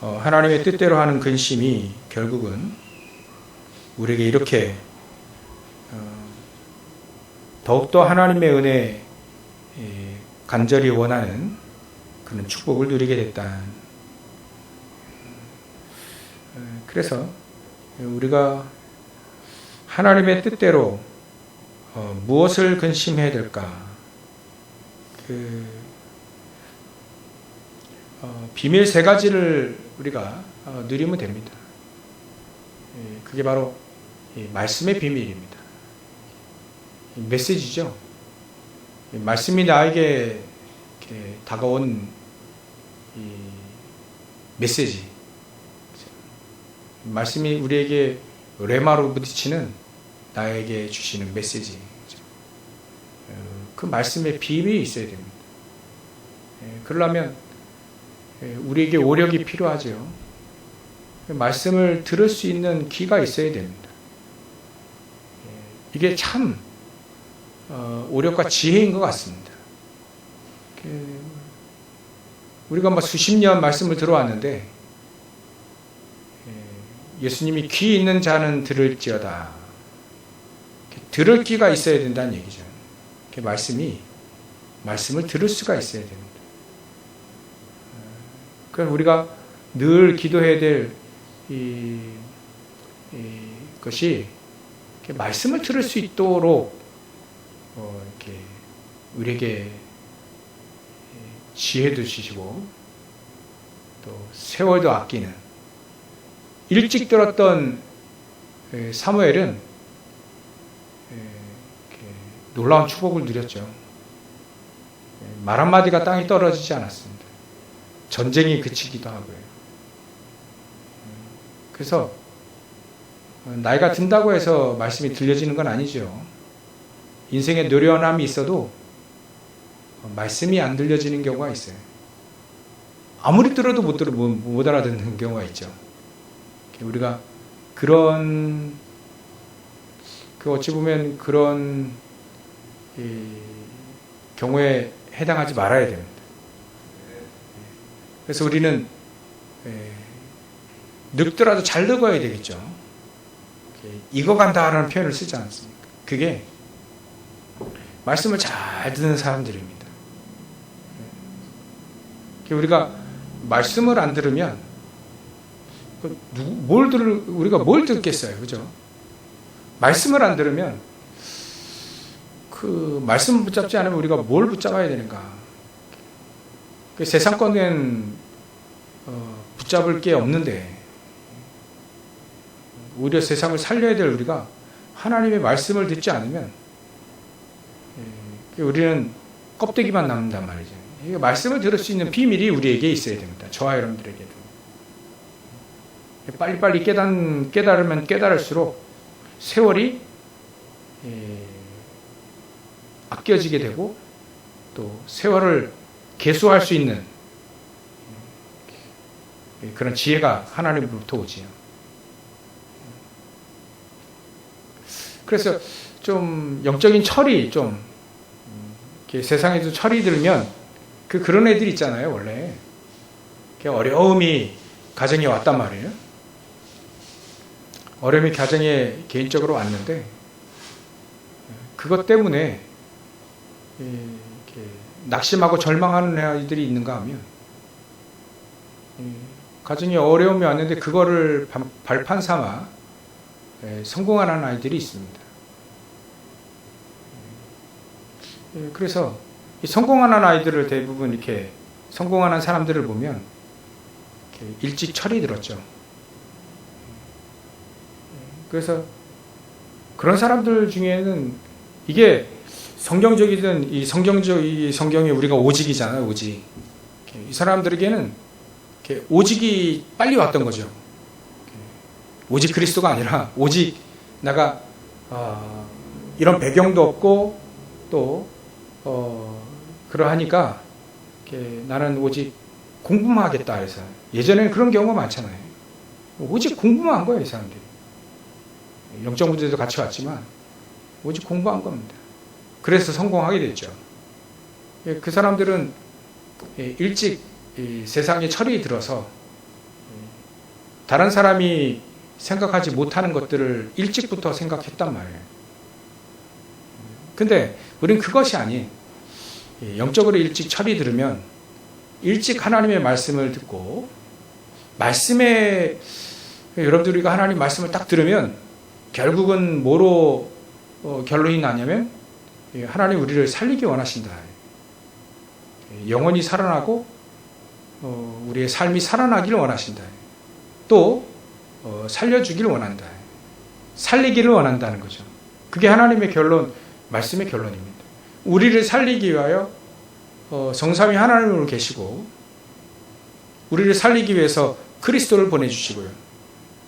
하나님의 뜻대로 하는 근심이 결국은 우리에게 이렇게 더욱더 하나님의 은혜 간절히 원하는 그런 축복을 누리게 됐다. 그래서 우리가 하나님의 뜻대로 무엇을 근심해야 될까? 비밀 세 가지를 우리가 누리면 됩니다. 그게 바로 말씀의 비밀입니다. 메시지죠. 말씀이 나에게 다가온 메시지. 말씀이 우리에게 레마로 부딪히는 나에게 주시는 메시지. 그 말씀의 비밀이 있어야 됩니다. 그러려면 우리에게 오력이 필요하죠. 말씀을 들을 수 있는 귀가 있어야 됩니다. 이게 참 오력과 지혜인 것 같습니다. 우리가 수십 년 말씀을 들어왔는데 예수님이 귀 있는 자는 들을지어다. 들을 귀가 있어야 된다는 얘기죠. 말씀을 들을 수가 있어야 됩니다. 그럼 우리가 늘 기도해야 될 것이 말씀을 들을 수 있도록 이렇게 우리에게 지혜도 주시고 또 세월도 아끼는 일찍 들었던 사무엘은 놀라운 축복을 누렸죠. 말 한마디가 땅에 떨어지지 않았습니다. 전쟁이 그치기도 하고요. 그래서 나이가 든다고 해서 말씀이 들려지는 건 아니죠. 인생에 노련함이 있어도 말씀이 안 들려지는 경우가 있어요. 아무리 들어도 못 알아듣는 경우가 있죠. 우리가 어찌 보면 그런 경우에 해당하지 말아야 됩니다. 그래서 우리는 늙더라도 잘 늙어야 되겠죠. 익어간다라는 표현을 쓰지 않습니까? 그게 말씀을 잘 듣는 사람들입니다. 우리가 말씀을 안 들으면 우리가 뭘 듣겠어요, 그죠? 말씀을 안 들으면 그 말씀 붙잡지 않으면 우리가 뭘 붙잡아야 되는가? 세상권엔 붙잡을 게 없는데 오히려 세상을 살려야 될 우리가 하나님의 말씀을 듣지 않으면 우리는 껍데기만 남는단 말이죠. 말씀을 들을 수 있는 비밀이 우리에게 있어야 됩니다. 저와 여러분들에게도. 빨리빨리 깨달으면 깨달을수록 세월이 아껴지게 되고 또 세월을 계수할 수 있는 그런 지혜가 하나님으로부터 오지요. 그래서 좀 영적인 철이 좀 세상에도 철이 들면 그런 애들 있잖아요. 원래 어려움이 가정에 왔단 말이에요. 어려움이 가정에 개인적으로 왔는데 그것 때문에 낙심하고 절망하는 아이들이 있는가 하면 가정에 어려움이 왔는데 그거를 발판 삼아 성공하는 아이들이 있습니다. 그래서 성공하는 아이들을 대부분 이렇게 성공하는 사람들을 보면 일찍 철이 들었죠. 그래서 그런 사람들 중에는 이게 성경적이든 이 성경이 우리가 오직이잖아요. 오직. 이 사람들에게는 오직이 빨리 왔던 거죠. 오직 그리스도가 아니라 오직 내가 이런 배경도 없고 또 그러하니까 나는 오직 공부만 하겠다 해서 예전에는 그런 경우가 많잖아요. 오직 공부만 한 거예요, 이 사람들이. 영적 문제도 같이 왔지만 오직 공부한 겁니다. 그래서 성공하게 됐죠. 그 사람들은 일찍 세상에 철이 들어서 다른 사람이 생각하지 못하는 것들을 일찍부터 생각했단 말이에요. 근데 우린 그것이 아닌, 영적으로 일찍 철이 들으면 일찍 하나님의 말씀을 듣고, 말씀에 여러분들 우리가 하나님 말씀을 딱 들으면 결국은 뭐로 결론이 나냐면 하나님 우리를 살리기 원하신다. 영혼이 살아나고 우리의 삶이 살아나기를 원하신다. 또 살려주기를 원한다. 살리기를 원한다는 거죠. 그게 하나님의 결론, 말씀의 결론입니다. 우리를 살리기 위하여 성삼위 하나님으로 계시고, 우리를 살리기 위해서 그리스도를 보내주시고요.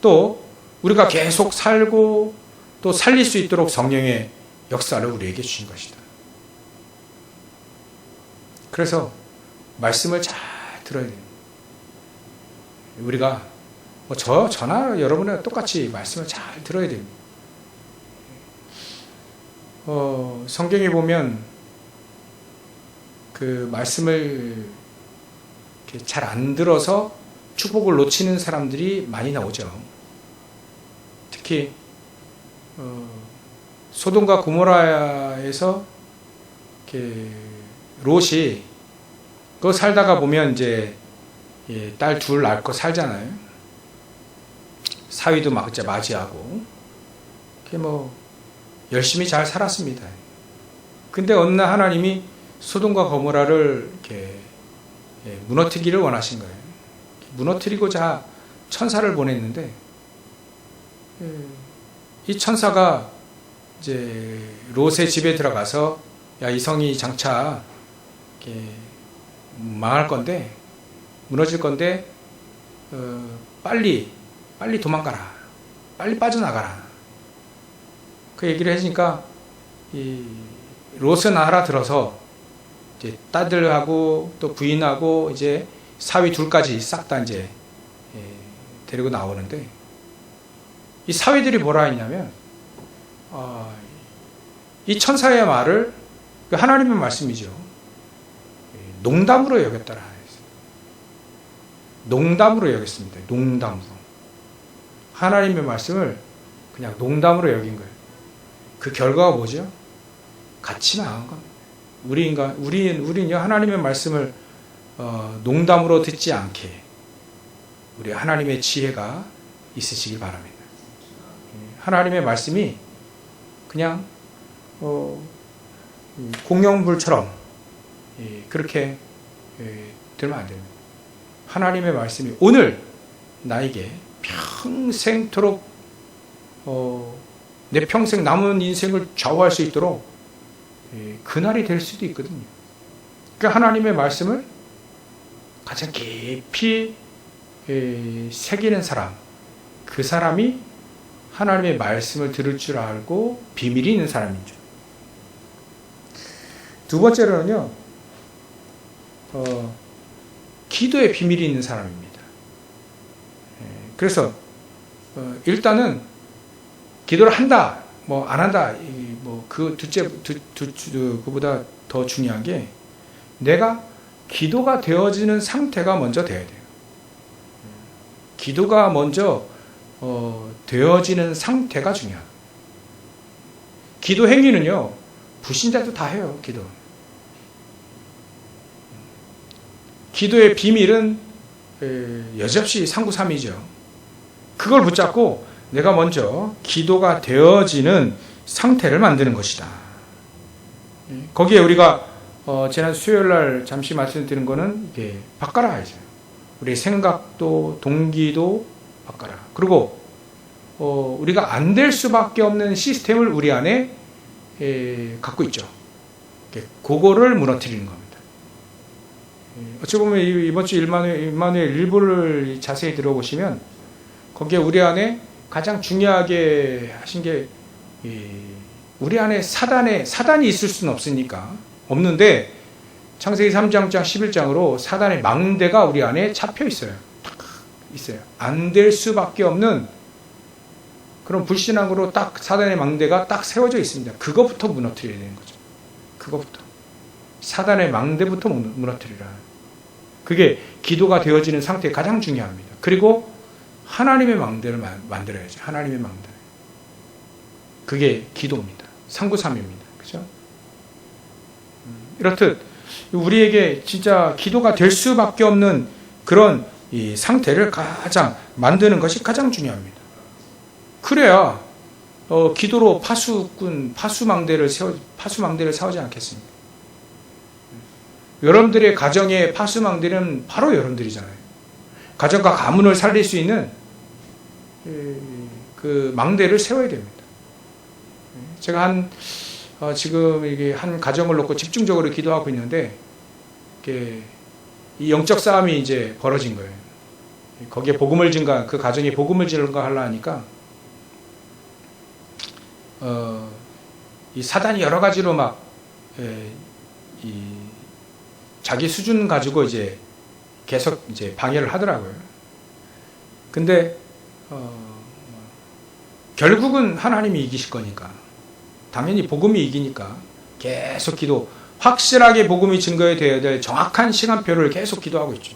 또 우리가 계속 살고 또 살릴 수 있도록 성령의 역사를 우리에게 주신 것이다. 그래서 말씀을 잘 들어야 돼요. 우리가 저나 여러분은 똑같이 말씀을 잘 들어야 됩니다. 성경에 보면 그 말씀을 잘 안 들어서 축복을 놓치는 사람들이 많이 나오죠. 특히 소돔과 고모라에서 롯이 그 살다가 보면 이제 딸 둘 낳고 살잖아요. 사위도 맞이하고 열심히 잘 살았습니다. 근데 어느 날 하나님이 소돔과 고모라를 이렇게 무너뜨리기를 원하신 거예요. 무너뜨리고자 천사를 보냈는데, 이 천사가 이제 롯의 집에 들어가서, 야, 이 성이 장차 이렇게 망할 건데, 무너질 건데, 빨리 도망가라, 빨리 빠져나가라. 그 얘기를 해주니까 이 롯은 알아들어서 이제 딸들하고 또 부인하고 이제 사위 둘까지 싹 다 이제 데리고 나오는데, 이 사위들이 뭐라 했냐면, 이 천사의 말을, 하나님의 말씀이죠, 농담으로 여겼더라. 농담으로 여겼습니다. 농담으로. 하나님의 말씀을 그냥 농담으로 여긴 거예요. 그 결과가 뭐죠? 같이 나간 겁니다. 우리는 하나님의 말씀을 농담으로 듣지 않게 우리 하나님의 지혜가 있으시길 바랍니다. 하나님의 말씀이 그냥 공룡불처럼 그렇게 들면 안 됩니다. 하나님의 말씀이 오늘 나에게 평생토록 내 평생 남은 인생을 좌우할 수 있도록 그날이 될 수도 있거든요. 그러니까 하나님의 말씀을 가장 깊이 새기는 사람, 그 사람이 하나님의 말씀을 들을 줄 알고 비밀이 있는 사람이죠. 두 번째로는요, 기도의 비밀이 있는 사람입니다. 그래서 일단은 기도를 한다, 안 한다, 그보다 더 중요한 게 내가 기도가 되어지는 상태가 먼저 돼야 돼요. 기도가 먼저 되어지는 상태가 중요합니다. 기도 행위는요, 불신자도 다 해요. 기도의 비밀은 여지없이 상구삼이죠. 그걸 붙잡고 내가 먼저 기도가 되어지는 상태를 만드는 것이다. 거기에 우리가 지난 수요일날 잠시 말씀드린 거는 이게 바꿔라 하죠. 우리의 생각도 동기도 바꿔라. 그리고 우리가 안 될 수밖에 없는 시스템을 우리 안에 갖고 있죠. 그거를 무너뜨리는 겁니다. 어찌 보면 이번 주 일만의 일부를 자세히 들어보시면 거기에 우리 안에 가장 중요하게 하신 게 우리 안에 사단이 있을 수는 없는데 창세기 3장 11장으로 사단의 망대가 우리 안에 잡혀 있어요. 안 될 수밖에 없는 그런 불신앙으로 딱 사단의 망대가 딱 세워져 있습니다. 그거부터 무너뜨려야 되는 거죠. 그거부터. 사단의 망대부터 무너뜨리라. 그게 기도가 되어지는 상태가 가장 중요합니다. 그리고 하나님의 망대를 만들어야지. 하나님의 망대. 그게 기도입니다. 상부삼입니다. 그죠? 이렇듯 우리에게 진짜 기도가 될 수밖에 없는 그런 이 상태를 가장 만드는 것이 가장 중요합니다. 그래야 기도로 파수망대를 세우지 않겠습니까? 여러분들의 가정의 파수망대는 바로 여러분들이잖아요. 가정과 가문을 살릴 수 있는 그 망대를 세워야 됩니다. 제가 지금 이게 한 가정을 놓고 집중적으로 기도하고 있는데, 이 영적 싸움이 이제 벌어진 거예요. 거기에 그 가정에 복음을 증거하려 하니까, 이 사단이 여러 가지로 자기 수준 가지고 이제 계속 이제 방해를 하더라고요. 근데, 결국은 하나님이 이기실 거니까, 당연히 복음이 이기니까 계속 확실하게 복음이 증거되어야 될 정확한 시간표를 계속 기도하고 있죠.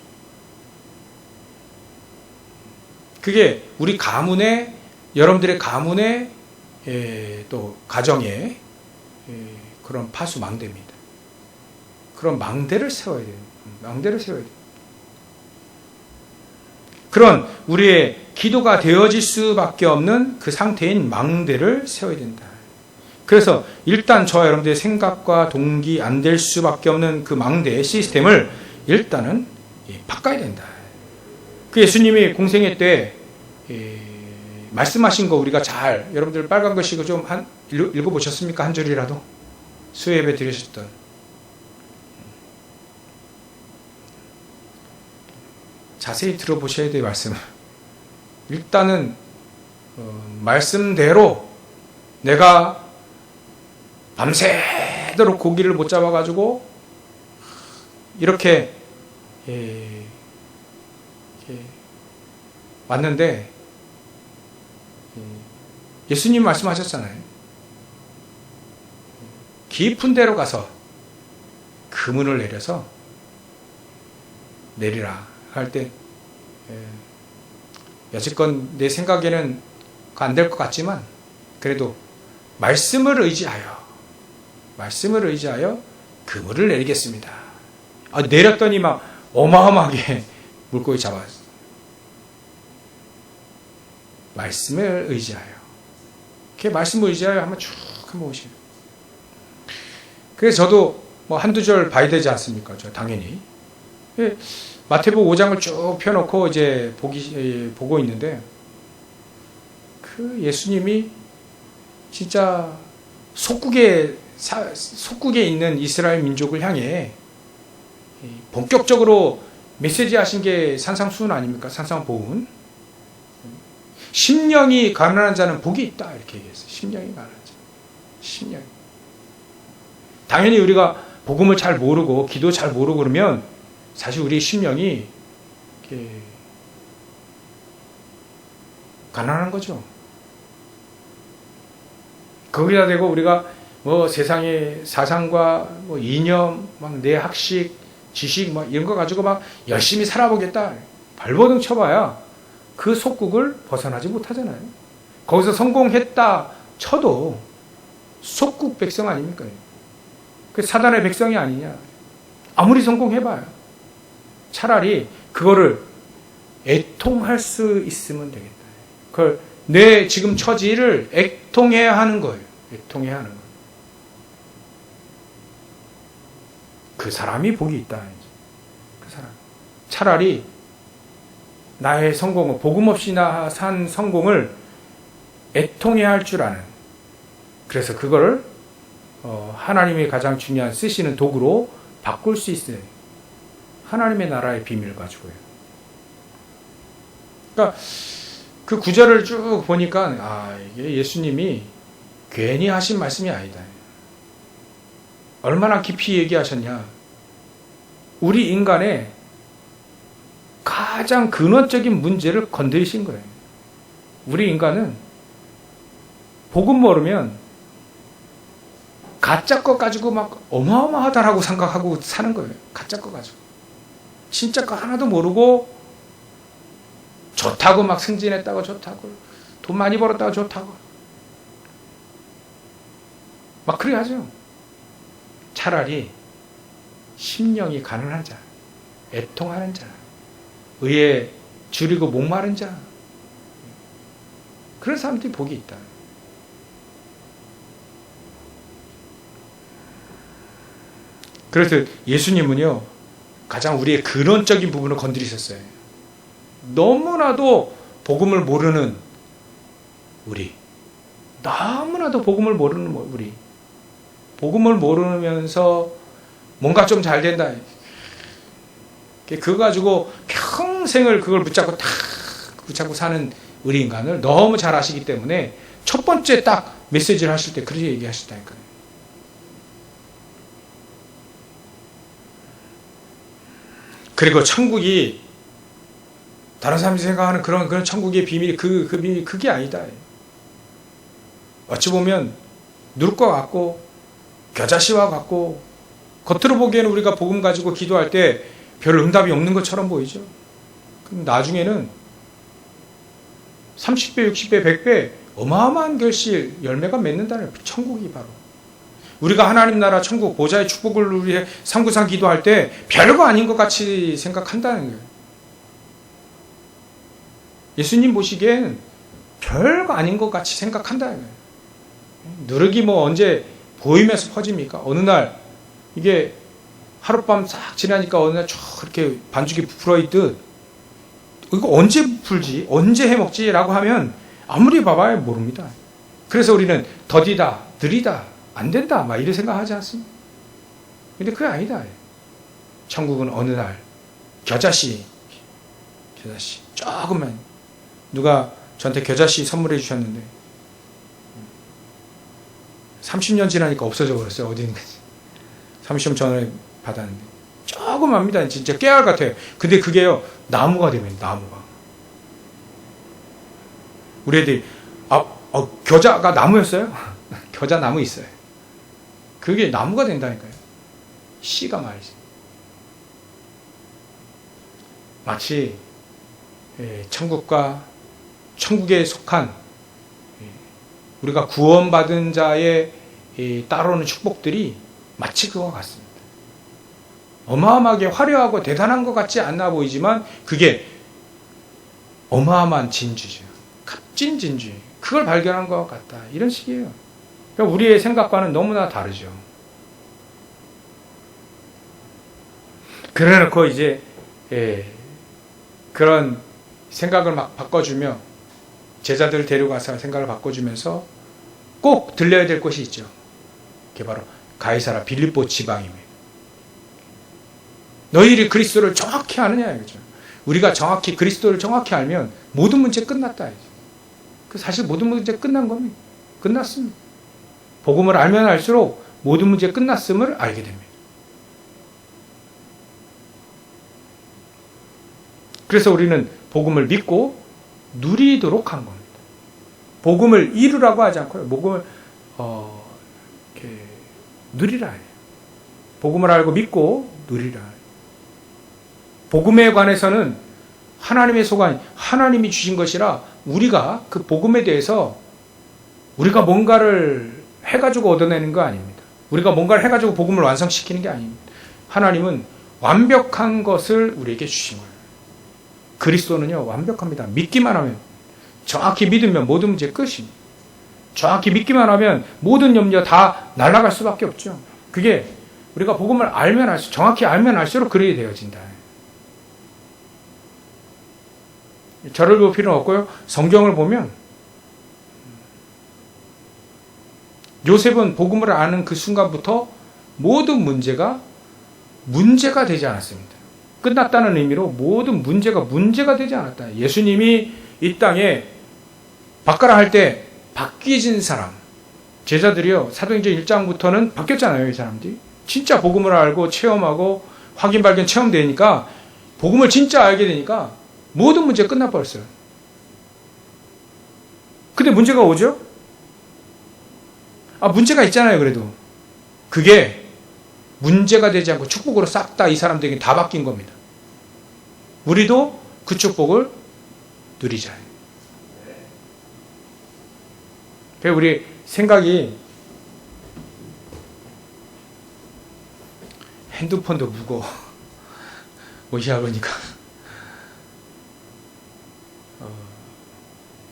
그게 우리 가문에, 여러분들의 가문에, 또 가정에 그런 파수 망대입니다. 그런 망대를 세워야 돼요. 망대를 세워야 돼요. 그런 우리의 기도가 되어질 수밖에 없는 그 상태인 망대를 세워야 된다. 그래서 일단 저와 여러분들의 생각과 동기 안 될 수밖에 없는 그 망대의 시스템을 일단은 바꿔야 된다. 그 예수님이 공생애 때 말씀하신 거 우리가 여러분들 빨간 글씨고 좀 읽어보셨습니까? 한 줄이라도? 수요예배 드리셨던. 자세히 들어보셔야 돼요, 말씀을. 일단은 말씀대로 내가 밤새도록 고기를 못 잡아가지고 이렇게 왔는데, 예수님 말씀하셨잖아요. 깊은 데로 가서 그물을 내려서 내리라 할 때, 여지껏 내 생각에는 안 될 것 같지만 그래도 말씀을 의지하여 그물을 내리겠습니다. 내렸더니 막 어마어마하게 물고기 잡았어요. 말씀을 의지하여. 이렇게 말씀을 의지하여 한번 쭉 한번 보시면. 그래서 저도 한두 절 봐야 되지 않습니까? 당연히. 마태복음 5장을 쭉 펴놓고 이제 보고 있는데, 그 예수님이 진짜 속국에 있는 이스라엘 민족을 향해 본격적으로 메시지 하신 게 산상수훈 아닙니까? 산상보훈. 심령이 가난한 자는 복이 있다, 이렇게 얘기했어요. 심령이 가난한 자. 심령이. 당연히 우리가 복음을 잘 모르고 기도 잘 모르고 그러면 사실 우리 심령이 이렇게 가난한 거죠. 거기다 대고 우리가 세상의 사상과 이념, 내 학식, 지식 이런 거 가지고 열심히 살아보겠다. 발버둥 쳐봐야 그 속국을 벗어나지 못하잖아요. 거기서 성공했다 쳐도 속국 백성 아닙니까? 그 사단의 백성이 아니냐. 아무리 성공해봐요. 차라리 그거를 애통할 수 있으면 되겠다. 그걸 내 지금 처지를 애통해야 하는 거예요. 애통해야 하는 거예요. 그 사람이 복이 있다. 그 사람. 차라리 나의 성공을, 복음 없이 산 성공을 애통해야 할 줄 아는. 그래서 그거를 하나님이 가장 중요한 쓰시는 도구로 바꿀 수 있어요. 하나님의 나라의 비밀을 가지고요. 그러니까 그 구절을 쭉 보니까 이게 예수님이 괜히 하신 말씀이 아니다. 얼마나 깊이 얘기하셨냐. 우리 인간의 가장 근원적인 문제를 건드리신 거예요. 우리 인간은 복음 모르면 가짜 거 가지고 어마어마하다라고 생각하고 사는 거예요. 가짜 거 가지고. 진짜 거 하나도 모르고 좋다고 막 승진했다고 좋다고 돈 많이 벌었다고 좋다고 막 그래 하죠. 차라리 심령이 가난한 자, 애통하는 자, 의에 줄이고 목마른 자, 그런 사람들이 복이 있다. 그래서 예수님은요, 가장 우리의 근원적인 부분을 건드리셨어요. 너무나도 복음을 모르는 우리, 너무나도 복음을 모르는 우리, 복음을 모르면서 뭔가 좀 잘 된다, 그거 가지고 평생을 그걸 붙잡고 사는 우리 인간을 너무 잘 아시기 때문에 첫 번째 딱 메시지를 하실 때 그렇게 얘기하셨다니까요. 그리고 천국이 다른 사람들이 생각하는 그런 천국의 비밀이 비밀이 그게 아니다. 어찌 보면 누룩과 같고 겨자씨와 같고 겉으로 보기에는 우리가 복음 가지고 기도할 때 별 응답이 없는 것처럼 보이죠. 그럼 나중에는 30배, 60배, 100배 어마어마한 결실 열매가 맺는다는 천국이 바로. 우리가 하나님 나라 천국 보좌의 축복을 위해 삼구상 기도할 때 별거 아닌 것 같이 생각한다는 거예요. 예수님 보시기엔 별거 아닌 것 같이 생각한다는 거예요. 누룩이 뭐 언제 보이면서 퍼집니까? 어느 날 이게 하룻밤 싹 지나니까 어느 날 쫙 이렇게 반죽이 부풀어 있듯 이거 언제 풀지? 언제 해먹지? 라고 하면 아무리 봐봐야 모릅니다. 그래서 우리는 더디다, 느리다, 안 된다 막 이런 생각하지 않습니까? 근데 그게 아니다. 천국은 어느 날 겨자씨 조금만, 누가 저한테 겨자씨 선물해 주셨는데 30년 지나니까 없어져 버렸어요. 어디 있는지. 30년 전에 받았는데 조그맣니다. 진짜 깨알 같아요. 근데 그게요, 나무가 되면 나무가. 우리 애들이 겨자가 나무였어요? 겨자 나무 있어요. 그게 나무가 된다니까요. 씨가 말이지. 마치 천국과 천국에 속한 우리가 구원받은 자의 따라오는 축복들이 마치 그와 같습니다. 어마어마하게 화려하고 대단한 것 같지 않나 보이지만 그게 어마어마한 진주죠. 값진 진주. 그걸 발견한 것 같다. 이런 식이에요. 그러니까 우리의 생각과는 너무나 다르죠. 그래놓고 이제 그런 생각을 막 바꿔주며 제자들 데려가서 생각을 바꿔주면서 꼭 들려야 될 곳이 있죠. 그게 바로 가이사라 빌립보 지방입니다. 너희들이 그리스도를 정확히 아느냐 이거죠. 우리가 정확히 그리스도를 정확히 알면 모든 문제 끝났다. 사실 모든 문제 끝난 겁니다. 끝났습니다. 복음을 알면 알수록 모든 문제 끝났음을 알게 됩니다. 그래서 우리는 복음을 믿고 누리도록 한 겁니다. 복음을 이루라고 하지 않고요. 복음을 이렇게 누리라 해요. 복음을 알고 믿고 누리라 해요. 복음에 관해서는 하나님의 소관, 하나님이 주신 것이라 우리가 그 복음에 대해서 우리가 뭔가를 해가지고 얻어내는 거 아닙니다. 우리가 뭔가를 해가지고 복음을 완성시키는 게 아닙니다. 하나님은 완벽한 것을 우리에게 주신 거예요. 그리스도는요, 완벽합니다. 믿기만 하면, 정확히 믿으면 모든 문제 끝입니다. 정확히 믿기만 하면 모든 염려 다 날아갈 수밖에 없죠. 그게 우리가 복음을 알면 알수록, 정확히 알면 알수록 그렇게 되어진다. 저를 볼 필요는 없고요. 성경을 보면 요셉은 복음을 아는 그 순간부터 모든 문제가 되지 않았습니다. 끝났다는 의미로 모든 문제가 되지 않았다. 예수님이 이 땅에 바꿔라 할 때 바뀌어진 사람, 제자들이요, 사도행전 1장부터는 바뀌었잖아요. 이 사람들이 진짜 복음을 알고 체험하고 확인 발견 체험되니까, 복음을 진짜 알게 되니까 모든 문제가 끝나버렸어요. 근데 문제가 오죠? 문제가 있잖아요. 그래도 그게 문제가 되지 않고 축복으로 싹 다 이 사람들에게 다 바뀐 겁니다. 우리도 그 축복을 누리자. 그래서 우리 생각이 핸드폰도 무거워. 뭐시야 그러니까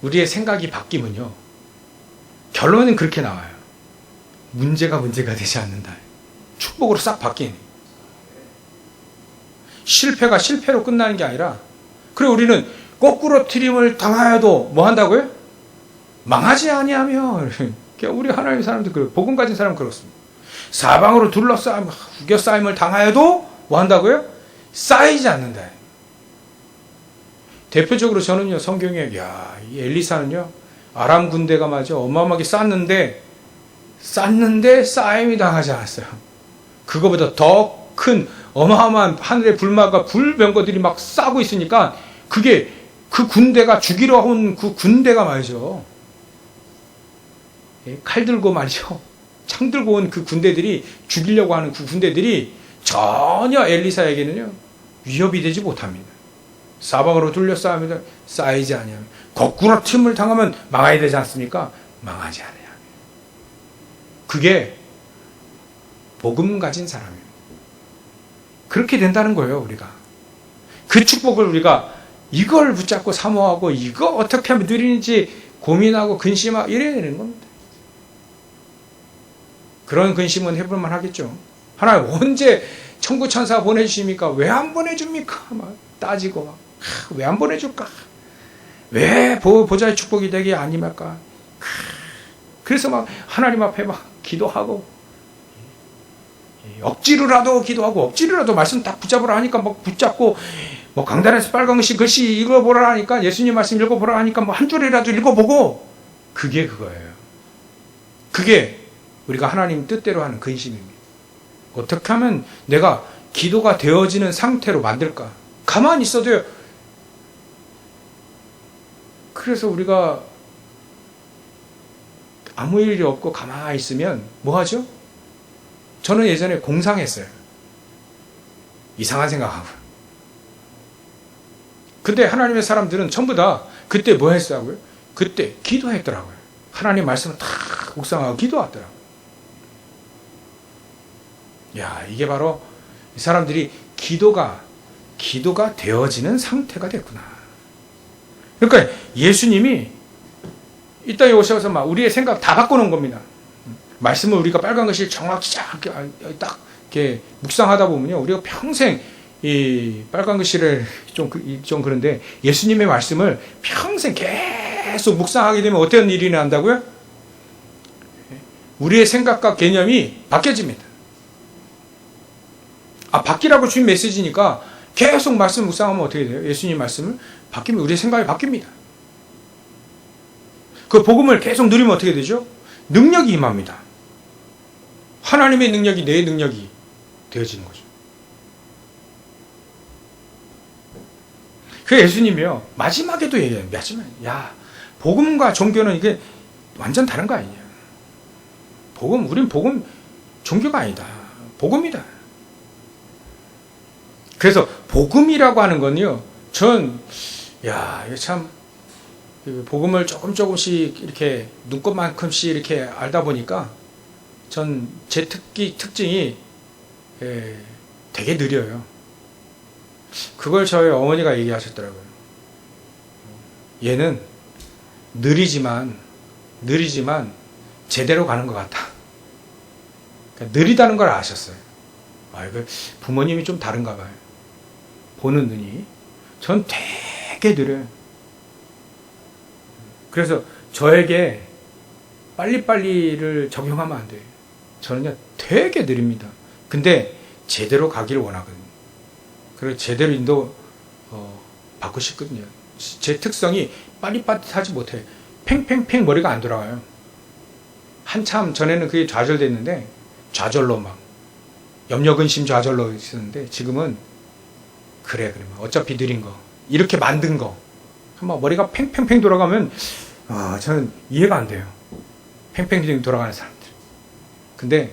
우리의 생각이 바뀌면요 결론은 그렇게 나와요. 문제가 되지 않는다. 축복으로 싹 바뀌네. 실패가 실패로 끝나는 게 아니라 그래 우리는 거꾸로 트림을 당하여도 뭐 한다고요? 망하지 아니하며. 우리 하나님의 사람들 그래요. 복음 가진 사람은 그렇습니다. 사방으로 둘러싸임 우겨싸임을 당하여도 뭐 한다고요? 쌓이지 않는다. 대표적으로 저는요 성경에 이 엘리사는요 아람 군대가 맞아 어마어마하게 쌌는데 쌓임이 당하지 않았어요. 그거보다 더 큰 어마어마한 하늘의 불마가 불병거들이 막 싸고 있으니까 그게 그 군대가 죽이러 온 그 군대가 말이죠. 칼 들고 말이죠. 창 들고 온 그 군대들이 죽이려고 하는 그 군대들이 전혀 엘리사에게는요 위협이 되지 못합니다. 사방으로 둘러싸입니다. 쌓이지 아니하며 거꾸로 틈을 당하면 망해야 되지 않습니까? 망하지 않아요. 그게 복음 가진 사람이에요. 그렇게 된다는 거예요. 우리가 그 축복을 우리가 이걸 붙잡고 사모하고 이거 어떻게 하면 누리는지 고민하고 근심하고 이래야 되는 겁니다. 그런 근심은 해볼만 하겠죠. 하나님 언제 천국 천사 보내주십니까? 왜 안 보내줍니까? 막 따지고 막 왜 안 보내줄까? 왜 보좌의 축복이 되게 안 임할까? 그래서 막 하나님 앞에 막 기도하고 억지로라도 기도하고 억지로라도 말씀 딱 붙잡으라 하니까 막 붙잡고 뭐 강단에서 빨간 글씨 읽어보라 하니까 예수님 말씀 읽어보라 하니까 뭐 한 줄이라도 읽어보고 그게 그거예요. 그게 우리가 하나님 뜻대로 하는 근심입니다. 어떻게 하면 내가 기도가 되어지는 상태로 만들까? 가만히 있어도요. 그래서 우리가 아무 일이 없고 가만히 있으면 뭐 하죠? 저는 예전에 공상했어요. 이상한 생각하고. 근데 하나님의 사람들은 전부 다 그때 뭐 했어요? 그때 기도했더라고요. 하나님 말씀을 다 묵상하고 기도하더라고요. 이게 바로 이 사람들이 기도가 되어지는 상태가 됐구나. 그러니까 예수님이 이 땅에 오셔서 막 우리의 생각 다 바꿔놓은 겁니다. 말씀을 우리가 빨간 글씨 정확히 딱 이렇게 묵상하다 보면요, 우리가 평생 이 빨간 글씨를 좀 그런데 예수님의 말씀을 평생 계속 묵상하게 되면 어떤 일이 난다고요? 우리의 생각과 개념이 바뀌어집니다. 바뀌라고 주신 메시지니까 계속 말씀 묵상하면 어떻게 돼요? 예수님 말씀을 바뀌면 우리의 생각이 바뀝니다. 그 복음을 계속 누리면 어떻게 되죠? 능력이 임합니다. 하나님의 능력이 내 능력이 되어지는 거죠. 그 예수님이요 마지막에도 얘기해요. 복음과 종교는 이게 완전 다른 거 아니냐? 우린 복음 종교가 아니다. 복음이다. 그래서 복음이라고 하는 건요, 이게 참 복음을 조금씩 이렇게 눈곱만큼씩 이렇게 알다 보니까 제 특징이 되게 느려요. 그걸 저희 어머니가 얘기하셨더라고요. 얘는 느리지만 제대로 가는 것 같다. 그러니까 느리다는 걸 아셨어요. 이거 부모님이 좀 다른가 봐요. 보는 눈이. 전 되게 느려요. 그래서 저에게 빨리빨리를 적용하면 안 돼요. 저는요 되게 느립니다. 근데 제대로 가기를 원하거든요. 그래서 제대로 인도 받고 싶거든요. 제 특성이 빠릿빠릿하지 못해요. 팽팽팽 머리가 안 돌아가요. 한참 전에는 그게 좌절됐는데 좌절로 막 염려근심 좌절로 있었는데 지금은 그러면 어차피 느린 거 이렇게 만든 거 막 머리가 팽팽팽 돌아가면 저는 이해가 안 돼요. 팽팽 돌아가는 사람들. 근데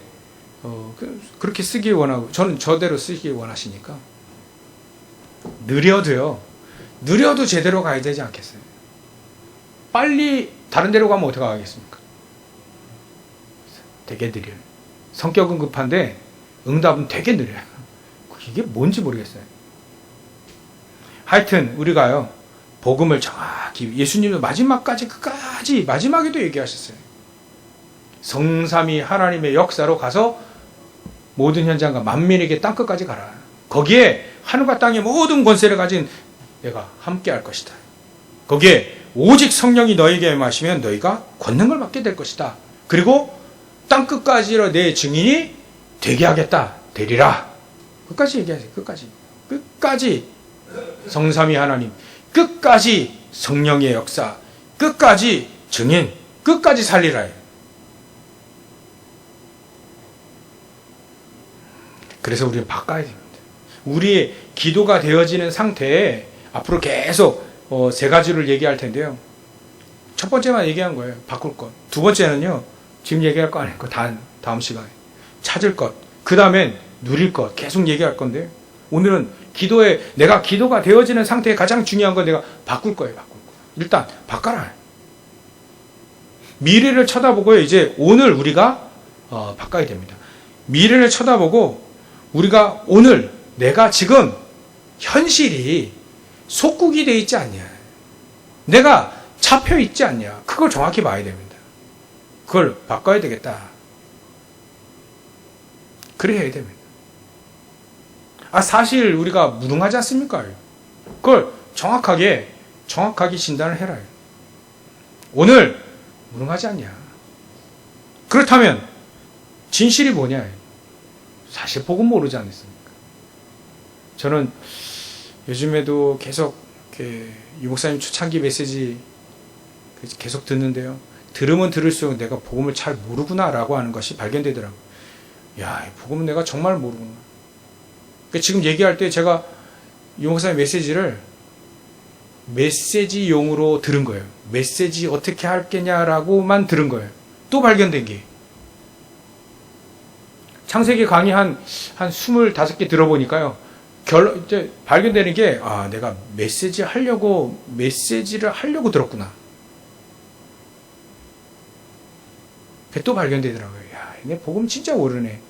그렇게 쓰기 원하고 저는 저대로 쓰기 원하시니까 느려도요 느려도 제대로 가야 되지 않겠어요? 빨리 다른 데로 가면 어떻게 가겠습니까? 되게 느려요. 성격은 급한데 응답은 되게 느려요. 이게 뭔지 모르겠어요. 하여튼 우리가요, 복음을 정확히, 예수님도 마지막까지 끝까지 마지막에도 얘기하셨어요. 성삼위 하나님의 역사로 가서 모든 현장과 만민에게 땅끝까지 가라. 거기에 하늘과 땅의 모든 권세를 가진 내가 함께 할 것이다. 거기에 오직 성령이 너에게 임하시면 너희가 권능을 받게 될 것이다. 그리고 땅끝까지로 내 증인이 되게 하겠다. 되리라. 끝까지 얘기하세요. 끝까지 성삼위 하나님, 끝까지 성령의 역사, 끝까지 증인, 끝까지 살리라. 그래서 우리는 바꿔야 됩니다. 우리의 기도가 되어지는 상태에 앞으로 계속 세 가지를 얘기할 텐데요. 첫 번째만 얘기한 거예요. 바꿀 것. 두 번째는요, 지금 얘기할 거 아닐 거, 다음 시간에 찾을 것. 그 다음엔 누릴 것. 계속 얘기할 건데, 오늘은 내가 기도가 되어지는 상태에 가장 중요한 건 내가 바꿀 거예요. 일단 바꿔라. 미래를 쳐다보고요, 이제 오늘 우리가 바꿔야 됩니다. 미래를 쳐다보고 우리가 오늘 내가 지금 현실이 속국이 돼 있지 않냐, 내가 잡혀 있지 않냐, 그걸 정확히 봐야 됩니다. 그걸 바꿔야 되겠다. 그래 해야 됩니다. 사실 우리가 무능하지 않습니까? 그걸 정확하게 진단을 해라. 오늘 무능하지 않냐. 그렇다면 진실이 뭐냐. 사실 복음 모르지 않습니까? 저는 요즘에도 계속 유 목사님 초창기 메시지 계속 듣는데요. 들으면 들을수록 내가 복음을 잘 모르구나라고 하는 것이 발견되더라고요. 야, 복음은 내가 정말 모르구나. 지금 얘기할 때 제가 유 목사님 메시지를 메시지용으로 들은 거예요. 메시지 어떻게 할 거냐라고만 들은 거예요. 또 발견된 게, 창세기 강의 한 25개 들어보니까요, 이제 발견되는 게, 내가 메시지를 하려고 들었구나. 그게 또 발견되더라고요. 야, 내 복음 진짜 모르네.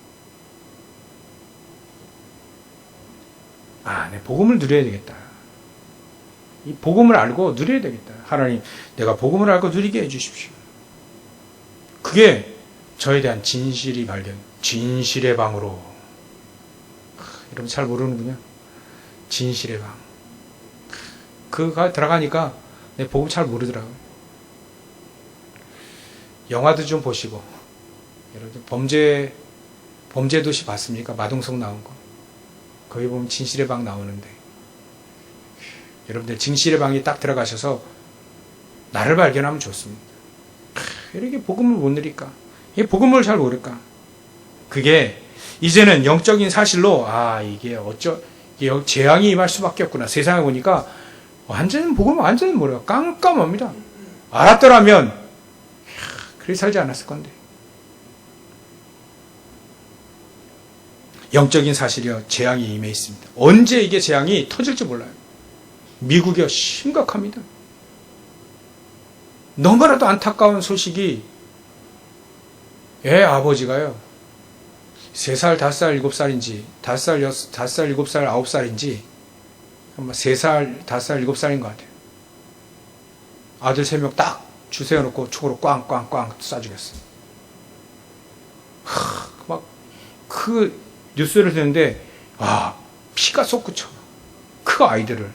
내 복음을 누려야 되겠다. 이 복음을 알고 누려야 되겠다. 하나님, 내가 복음을 알고 누리게 해주십시오. 그게 저에 대한 진실이 진실의 방으로. 여러분 잘 모르는군요. 진실의 방. 그가 들어가니까 내 복음 잘 모르더라고요. 영화도 좀 보시고, 여러분 범죄도시 봤습니까? 마동석 나온 거. 거기 보면 진실의 방 나오는데, 여러분들 진실의 방에 딱 들어가셔서 나를 발견하면 좋습니다. 이렇게 복음을 못 누릴까? 이 복음을 잘 모를까? 그게 이제는 영적인 사실로, 이게 재앙이 임할 수밖에 없구나. 세상에 보니까 복음을 완전히 모르요. 깜깜합니다. 알았더라면 그렇게 살지 않았을 건데. 영적인 사실이요, 재앙이 임해 있습니다. 언제 이게 재앙이 터질지 몰라요. 미국이요, 심각합니다. 너무나도 안타까운 소식이, 아버지가요, 3살, 5살, 7살인지, 5살, 5살, 7살, 9살인지, 아마 3살, 5살, 7살인 것 같아요. 아들 3명 딱 줄 세워놓고 총으로 꽝꽝꽝 쏴죽였어요. 그 뉴스를 듣는데, 피가 솟구쳐. 그 아이들을.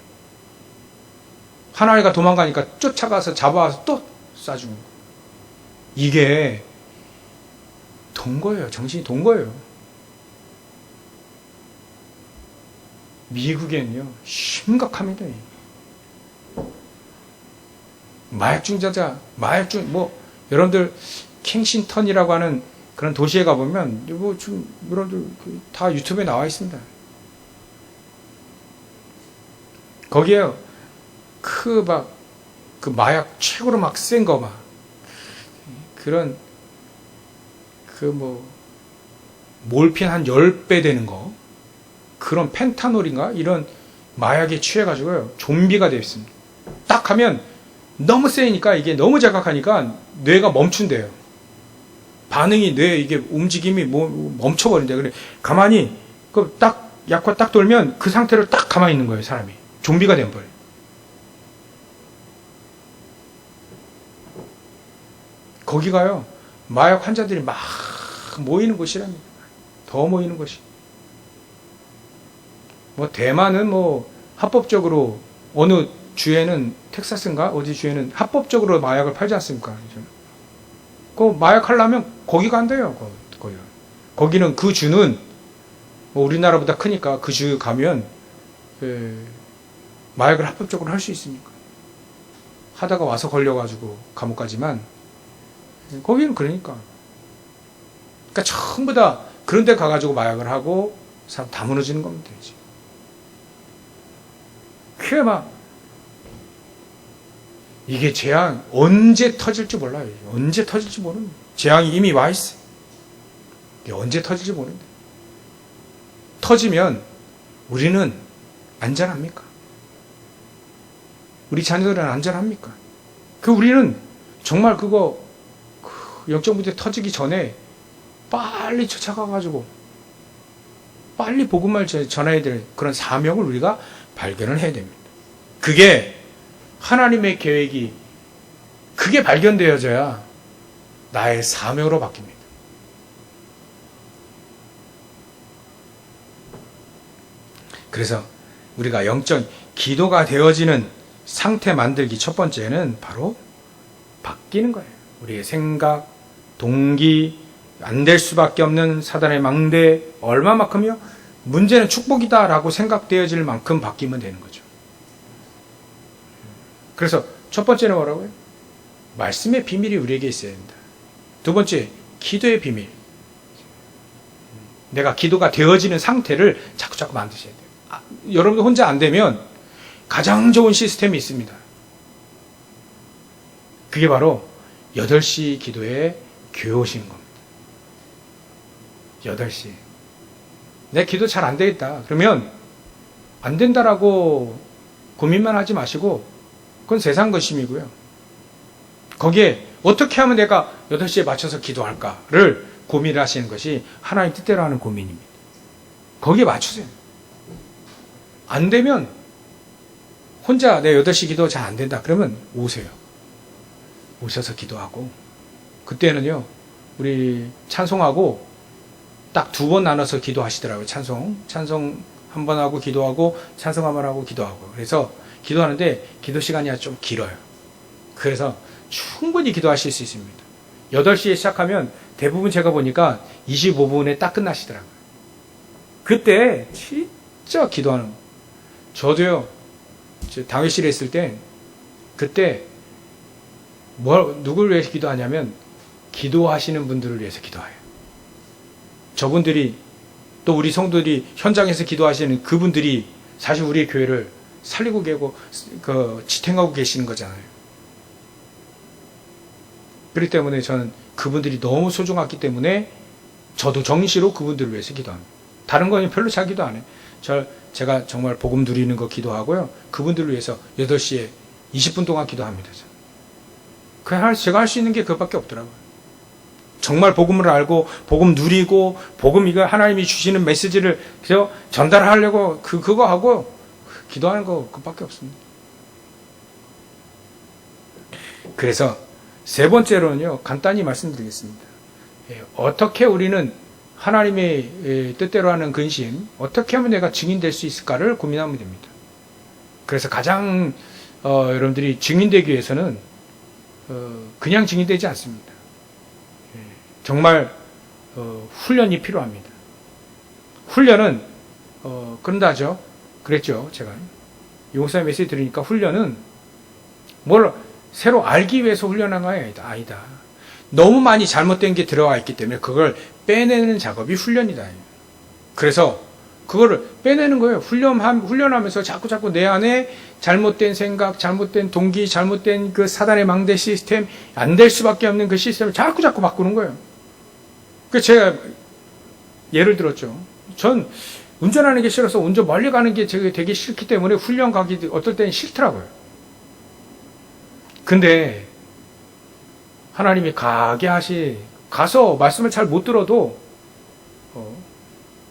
한 아이가 도망가니까 쫓아가서 잡아와서 또 쏴주는 거예요. 이게 돈 거예요. 정신이 돈 거예요. 미국에는요, 심각합니다. 여러분들 킹싱턴이라고 하는 그런 도시에 가보면, 여러분들 다 유튜브에 나와 있습니다. 거기에 그 마약 최고로 막 센 거 몰핀 한 10배 되는 거, 그런 펜타놀인가? 이런 마약에 취해가지고요. 좀비가 되어 있습니다. 딱 하면 너무 세니까 이게 너무 자각하니까 뇌가 멈춘대요. 반응이 뇌 이게 움직임이 멈춰버린대. 그래 가만히 그 딱 약화 딱 돌면 그 상태로 딱 가만히 있는 거예요. 사람이 좀비가 되어버려요. 거기가요 마약 환자들이 막 모이는 곳이랍니다. 더 모이는 곳이. 뭐 대만은 뭐 합법적으로 어느 주에는 텍사스인가 어디 주에는 합법적으로 마약을 팔지 않습니까? 그 마약 하려면 거기 간대요. 거기는 그 주는 뭐 우리나라보다 크니까 그 주 가면 마약을 합법적으로 할 수 있습니까? 하다가 와서 걸려가지고 감옥 가지만 거기는 그러니까 전부 다 그런 데 가가지고 마약을 하고 사람 다 무너지는 겁니다. 그게 막 이게 재앙 언제 터질지 몰라요. 언제 터질지 모릅니다. 재앙이 이미 와 있어요. 이게 언제 터질지 모릅니다. 터지면 우리는 안전합니까? 우리 자녀들은 안전합니까? 우리는 정말 영적문제 터지기 전에 빨리 쫓아가가지고 빨리 복음을 전해야 될 그런 사명을 우리가 발견을 해야 됩니다. 그게 하나님의 계획이 그게 발견되어져야 나의 사명으로 바뀝니다. 그래서 우리가 영적 기도가 되어지는 상태 만들기 첫 번째는 바로 바뀌는 거예요. 우리의 생각, 동기, 안 될 수밖에 없는 사단의 망대 얼마만큼이요? 문제는 축복이다라고 생각되어질 만큼 바뀌면 되는 거죠. 그래서 첫 번째는 뭐라고요? 말씀의 비밀이 우리에게 있어야 된다. 두 번째, 기도의 비밀. 내가 기도가 되어지는 상태를 자꾸 만드셔야 돼요. 여러분도 혼자 안 되면 가장 좋은 시스템이 있습니다. 그게 바로 8시 기도에 교회 오시는 겁니다. 8시. 내 기도 잘 안 되겠다. 그러면 안 된다라고 고민만 하지 마시고 그건 세상 것임이고요. 거기에 어떻게 하면 내가 8시에 맞춰서 기도할까를 고민을 하시는 것이 하나님 뜻대로 하는 고민입니다. 거기에 맞추세요. 안 되면 혼자 내 8시 기도 잘 안 된다. 그러면 오세요. 오셔서 기도하고 그때는요. 우리 찬송하고 딱 2번 나눠서 기도하시더라고요. 찬송 한 번 하고 기도하고 찬송 한 번 하고 기도하고 그래서 기도하는데 기도 시간이 좀 길어요. 그래서 충분히 기도하실 수 있습니다. 8시에 시작하면 대부분 제가 보니까 25분에 딱 끝나시더라고요. 그때 진짜 기도하는 거. 저도요. 당회실에 있을 때 그때 누구를 위해서 기도하냐면 기도하시는 분들을 위해서 기도해요. 저분들이 또 우리 성도들이 현장에서 기도하시는 그분들이 사실 우리 교회를 살리고 계고 지탱하고 계시는 거잖아요. 그렇기 때문에 저는 그분들이 너무 소중하기 때문에 저도 정시로 그분들을 위해서 기도합니다. 다른 거는 별로 잘 기도 안 해요. 제가 정말 복음 누리는 거 기도하고요. 그분들을 위해서 8시에 20분 동안 기도합니다. 제가 할 수 있는 게 그것밖에 없더라고요. 정말 복음을 알고 복음 누리고 복음 이거 하나님이 주시는 메시지를 전달하려고 그거 하고 기도하는 거 그것밖에 없습니다. 그래서 세 번째로는요. 간단히 말씀드리겠습니다. 어떻게 우리는 하나님의 뜻대로 하는 근심 어떻게 하면 내가 증인될 수 있을까를 고민하면 됩니다. 그래서 가장 여러분들이 증인되기 위해서는 그냥 증인되지 않습니다. 정말 훈련이 필요합니다. 훈련은 그런다죠. 그랬죠. 제가 용사의 메시지 들으니까 훈련은 뭘 새로 알기 위해서 훈련한 거 아니다. 너무 많이 잘못된 게 들어와 있기 때문에 그걸 빼내는 작업이 훈련이다. 그래서 그거를 빼내는 거예요. 훈련하면서 자꾸 내 안에 잘못된 생각, 잘못된 동기, 잘못된 그 사단의 망대 시스템, 안 될 수밖에 없는 그 시스템을 자꾸 바꾸는 거예요. 그 제가 예를 들었죠. 전 운전하는 게 싫어서 운전 멀리 가는 게 되게 싫기 때문에 훈련 가기 어떨 때는 싫더라고요. 근데 하나님이 가서 말씀을 잘 못 들어도,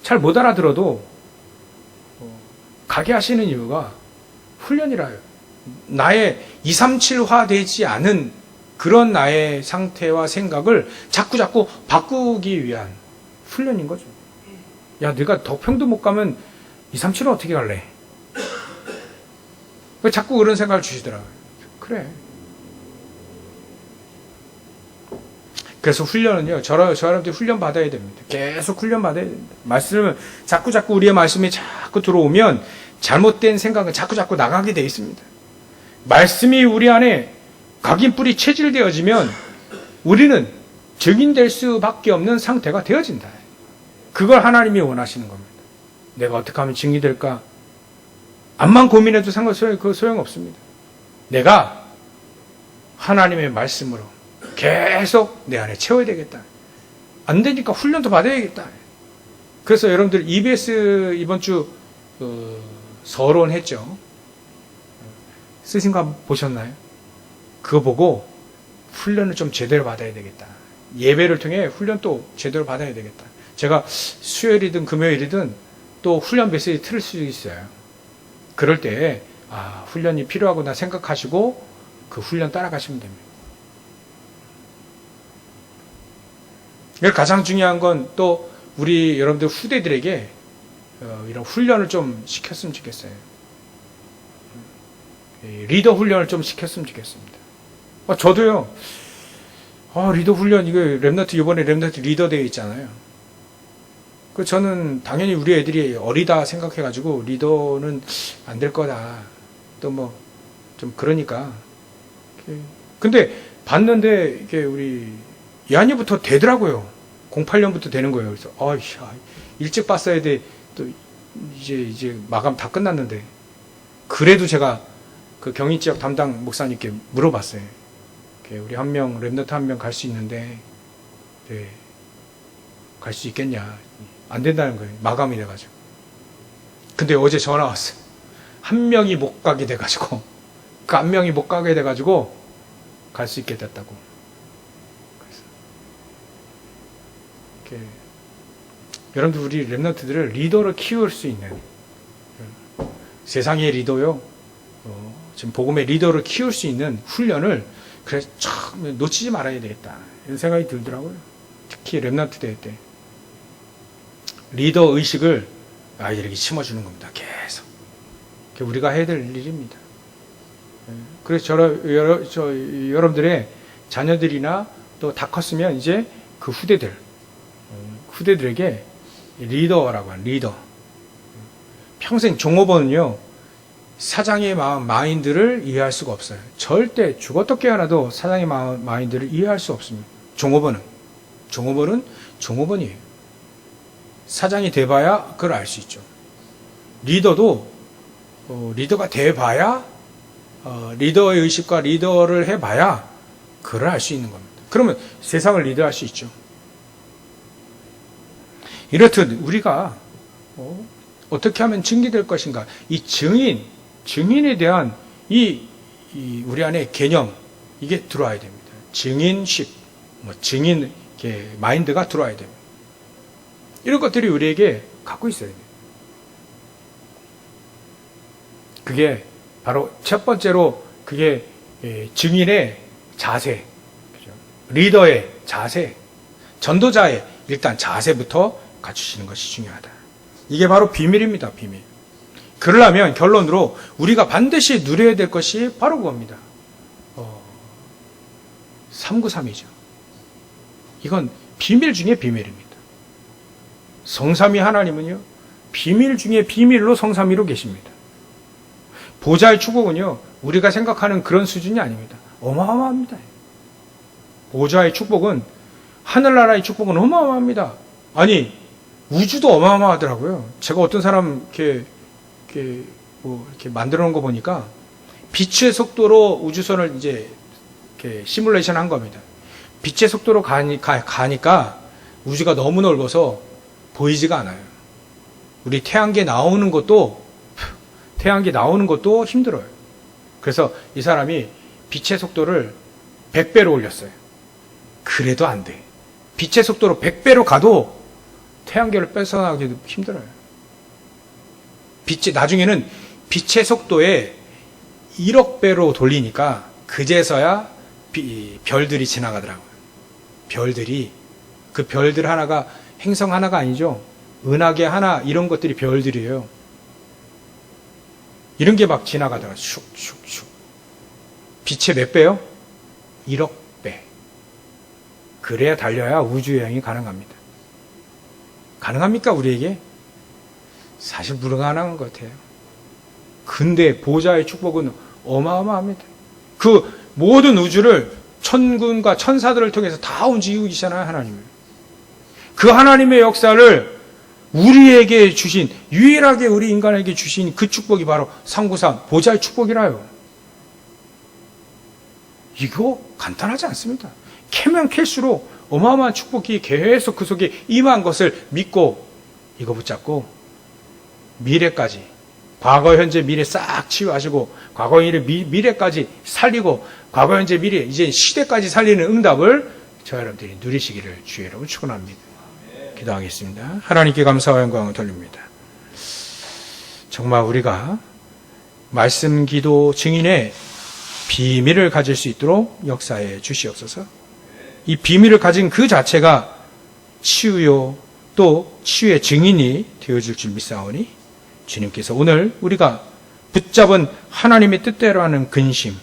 잘 못 알아들어도, 가게 하시는 이유가 훈련이라요. 나의 237화 되지 않은 그런 나의 상태와 생각을 자꾸 바꾸기 위한 훈련인 거죠. 야, 네가 덕평도 못 가면 237은 어떻게 갈래? 왜 자꾸 그런 생각을 주시더라고요. 그래. 그래서 훈련은요, 저 여러분들이 훈련 받아야 됩니다. 계속 훈련 받아야 됩니다. 말씀을, 자꾸 우리의 말씀이 자꾸 들어오면 잘못된 생각은 자꾸 나가게 되어 있습니다. 말씀이 우리 안에 각인뿔이 체질되어지면 우리는 증인될 수밖에 없는 상태가 되어진다. 그걸 하나님이 원하시는 겁니다. 내가 어떻게 하면 증인이 될까? 암만 고민해도 소용없습니다. 내가 하나님의 말씀으로 계속 내 안에 채워야 되겠다. 안 되니까 훈련도 받아야겠다. 그래서 여러분들 EBS 이번 주 서론했죠. 쓰신 거 한번 보셨나요? 그거 보고 훈련을 좀 제대로 받아야 되겠다. 예배를 통해 훈련 또 제대로 받아야 되겠다. 제가 수요일이든 금요일이든 또 훈련 메시지 틀을 수 있어요. 그럴 때 훈련이 필요하구나 생각하시고 그 훈련 따라가시면 됩니다. 가장 중요한 건 또 우리 여러분들 후대들에게 이런 훈련을 좀 시켰으면 좋겠어요. 리더 훈련을 좀 시켰으면 좋겠습니다. 저도요. 리더 훈련 이거 렘넌트 이번에 렘넌트 리더 대회 있잖아요. 저는 당연히 우리 애들이 어리다 생각해가지고 리더는 안 될 거다. 또 뭐 좀 그러니까. 근데 봤는데 이게 우리 이한이부터 되더라고요. 08년부터 되는 거예요. 그래서 일찍 봤어야 돼. 또 이제 마감 다 끝났는데. 그래도 제가 그 경인 지역 담당 목사님께 물어봤어요. 우리 렘넌트 한 명 갈 수 있는데, 네, 갈 수 있겠냐? 안 된다는 거예요. 마감이 돼가지고. 근데 어제 전화 왔어요. 한 명이 못 가게 돼가지고, 그 한 명이 못 가게 돼가지고 갈 수 있게 됐다고. 그래서 여러분들 우리 렘넌트들을 리더를 키울 수 있는 세상의 리더요. 지금 복음의 리더를 키울 수 있는 훈련을 그래서 참 놓치지 말아야 되겠다 이런 생각이 들더라고요. 특히 렘넌트 대회 때 리더 의식을 아이들에게 심어주는 겁니다. 계속 우리가 해야 될 일입니다. 그래서 여러분들의 자녀들이나 또 다 컸으면 이제 그 후대들에게 리더라고 하는 리더. 평생 종업원은요 사장의 마인드를 이해할 수가 없어요. 절대 죽어도 깨어나도 사장의 마인드를 이해할 수 없습니다. 종업원은 종업원이에요. 사장이 돼봐야 그걸 알 수 있죠. 리더도 리더가 돼봐야 리더의 의식과 리더를 해봐야 그걸 알 수 있는 겁니다. 그러면 세상을 리더할 수 있죠. 이렇듯 우리가 어떻게 하면 증인될 것인가? 이 증인에 대한 우리 안에 개념 이게 들어와야 됩니다. 증인식, 증인 마인드가 들어와야 됩니다. 이런 것들이 우리에게 갖고 있어야 돼요. 그게 바로 첫 번째로 그게 증인의 자세, 리더의 자세, 전도자의 일단 자세부터 갖추시는 것이 중요하다. 이게 바로 비밀입니다. 비밀. 그러려면 결론으로 우리가 반드시 누려야 될 것이 바로 그겁니다. 393이죠. 이건 비밀 중에 비밀입니다. 성삼위 하나님은요, 비밀 중에 비밀로 성삼위로 계십니다. 보좌의 축복은요, 우리가 생각하는 그런 수준이 아닙니다. 어마어마합니다. 보좌의 축복은, 하늘나라의 축복은 어마어마합니다. 아니, 우주도 어마어마하더라고요. 제가 어떤 사람 이렇게 만들어 놓은 거 보니까 빛의 속도로 우주선을 이제 이렇게 시뮬레이션 한 겁니다. 빛의 속도로 가니까 우주가 너무 넓어서 보이지가 않아요. 우리 태양계 나오는 것도 힘들어요. 그래서 이 사람이 빛의 속도를 100배로 올렸어요. 그래도 안 돼. 빛의 속도로 100배로 가도 태양계를 뺏어나가기도 힘들어요. 나중에는 빛의 속도에 1억 배로 돌리니까 그제서야 별들이 지나가더라고요. 그 별들 하나가 행성 하나가 아니죠. 은하계 하나 이런 것들이 별들이에요. 이런 게 막 지나가다가 슉슉슉. 빛의 몇 배요? 1억 배. 그래야 달려야 우주여행이 가능합니다. 가능합니까 우리에게? 사실 불가능한 것 같아요. 근데 보좌의 축복은 어마어마합니다. 그 모든 우주를 천군과 천사들을 통해서 다 움직이고 계시잖아요, 하나님을. 그 하나님의 역사를 우리에게 주신, 유일하게 우리 인간에게 주신 그 축복이 바로 상구삼, 보좌의 축복이라요. 이거 간단하지 않습니다. 캐면 캘수록 어마어마한 축복이 계속 그 속에 임한 것을 믿고 이거 붙잡고 미래까지, 과거, 현재, 미래 싹 치유하시고 과거, 미래까지 살리고 과거, 현재, 미래, 이제 시대까지 살리는 응답을 저 여러분들이 누리시기를 주의 이름으로 축원합니다. 기도하겠습니다. 하나님께 감사와 영광을 돌립니다. 정말 우리가 말씀, 기도, 증인의 비밀을 가질 수 있도록 역사해 주시옵소서. 이 비밀을 가진 그 자체가 치유요, 또 치유의 증인이 되어줄 줄 믿사오니 주님께서 오늘 우리가 붙잡은 하나님의 뜻대로 하는 근심,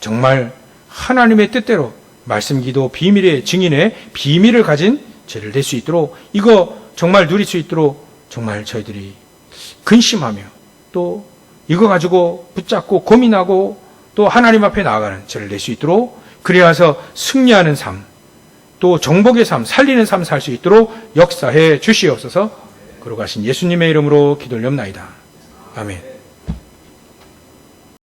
정말 하나님의 뜻대로 말씀, 기도, 비밀의 증인의 비밀을 가진 죄를 낼 수 있도록, 이거 정말 누릴 수 있도록 정말 저희들이 근심하며 또 이거 가지고 붙잡고 고민하고 또 하나님 앞에 나아가는 죄를 낼 수 있도록, 그래야서 승리하는 삶, 또 정복의 삶, 살리는 삶 살 수 있도록 역사해 주시옵소서. 그러고 가신 예수님의 이름으로 기도를 옵나이다. 아멘.